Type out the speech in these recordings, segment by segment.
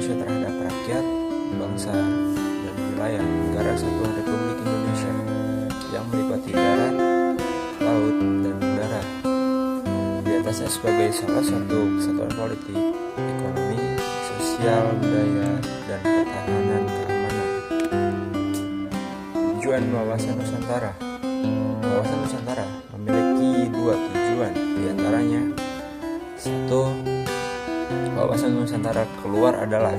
Indonesia terhadap rakyat, bangsa, dan wilayah negara kesatuan Republik Indonesia yang meliputi darat, laut, dan udara. Di atasnya sebagai salah satu kesatuan politik, ekonomi, sosial, budaya, dan pertahanan keamanan. Tujuan Wawasan Nusantara. Wawasan Nusantara memiliki dua tujuan, diantaranya: 1. Wawasan Nusantara keluar adalah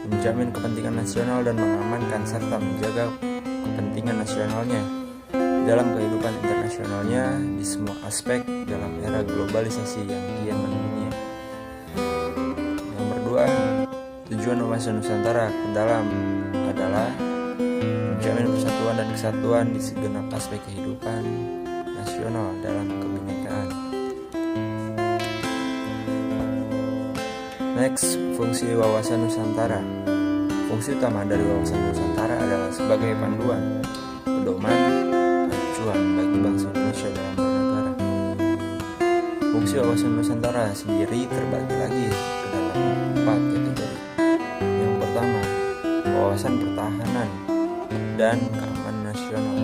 menjamin kepentingan nasional dan mengamankan serta menjaga kepentingan nasionalnya dalam kehidupan internasionalnya di semua aspek dalam era globalisasi yang kian mendunia. Nomor 2, tujuan Wawasan Nusantara ke dalam adalah menjamin persatuan dan kesatuan di segenap aspek kehidupan nasional dalam kebinekaan. Next, fungsi Wawasan Nusantara. Fungsi utama dari Wawasan Nusantara adalah sebagai panduan, pedoman, acuan bagi bangsa Indonesia dalam bernegara. Fungsi Wawasan Nusantara sendiri terbagi lagi ke dalam 4 kategori. Yang pertama, wawasan pertahanan dan keamanan nasional,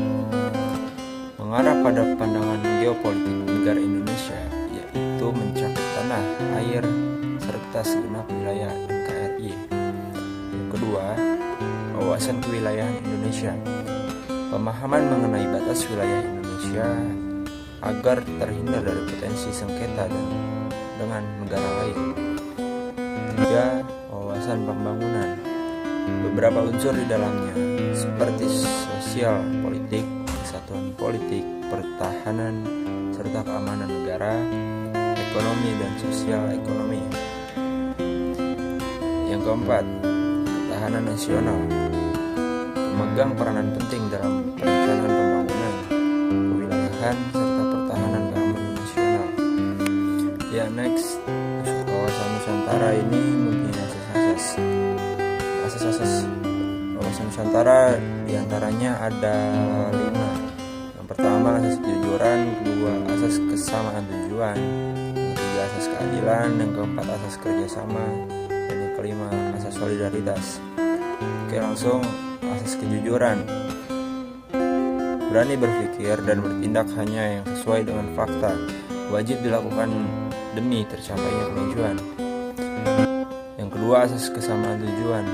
mengarah pada pandangan geopolitik negara Indonesia, yaitu mencakup tanah, air, serta segenap wilayah NKRI. Yang kedua, wawasan kewilayahan Indonesia, pemahaman mengenai batas wilayah Indonesia agar terhindar dari potensi sengketa dengan negara lain. Tiga, wawasan pembangunan, beberapa unsur di dalamnya seperti sosial politik, kesatuan politik, pertahanan, serta keamanan negara, ekonomi dan sosial ekonomi. Yang keempat, ketahanan nasional, memegang peranan penting dalam perencanaan pembangunan, kewilayahan, serta pertahanan keamanan nasional. Ya, next, Wawasan Nusantara ini mempunyai asas-asas Wawasan Nusantara diantaranya ada 5. Yang pertama, asas kejujuran. Kedua, asas kesamaan tujuan. Yang ketiga, asas keadilan. Yang keempat, asas kerjasama. Dan yang kelima, asas solidaritas. Oke, langsung asas kejujuran. Berani berpikir dan bertindak hanya yang sesuai dengan fakta, wajib dilakukan demi tercapainya kemajuan. Yang kedua, asas kesamaan tujuan,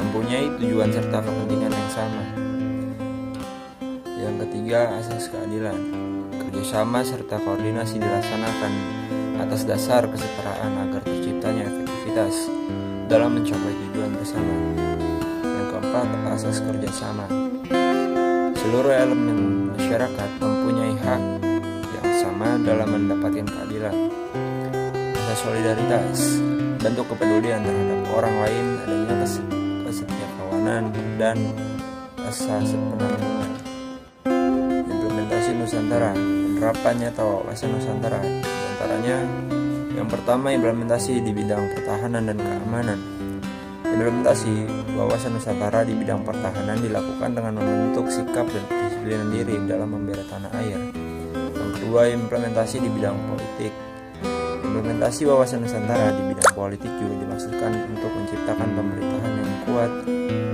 mempunyai tujuan serta kepentingan yang sama. Yang ketiga, asas keadilan, kerjasama serta koordinasi dilaksanakan atas dasar kesetaraan agar terciptanya efektivitas dalam mencapai tujuan bersama. Yang keempat, asas kerjasama, seluruh elemen masyarakat mempunyai hak yang sama dalam mendapatkan keadilan. Asas solidaritas, bentuk kepedulian terhadap orang lain, adanya kesetiakawanan dan asas penanggungan. Implementasi Nusantara, penerapan nyata Wawasan Nusantara, diantaranya: yang pertama, implementasi di bidang pertahanan dan keamanan. Implementasi Wawasan Nusantara di bidang pertahanan dilakukan dengan membentuk sikap dan kedisiplinan diri dalam membela tanah air. Yang kedua, implementasi di bidang politik. Implementasi Wawasan Nusantara di bidang politik juga dimaksudkan untuk menciptakan pemerintahan yang kuat,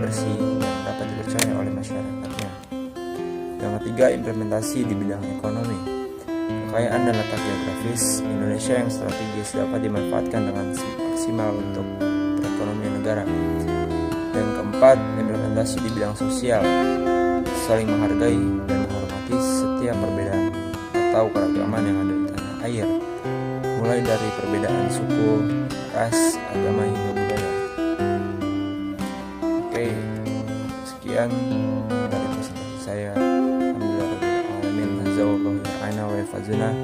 bersih, dan dapat dipercaya oleh masyarakatnya. Yang ketiga, implementasi di bidang ekonomi. Kekayaan dan letak geografis Indonesia yang strategis dapat dimanfaatkan dengan maksimal untuk perekonomian negara. Yang keempat, implementasi di bidang sosial, saling menghargai dan menghormati setiap perbedaan atau keragaman yang ada di tanah air, mulai dari perbedaan suku, ras, agama hingga budaya. Oke, sekian dari presentasi saya. Alhamdulillah,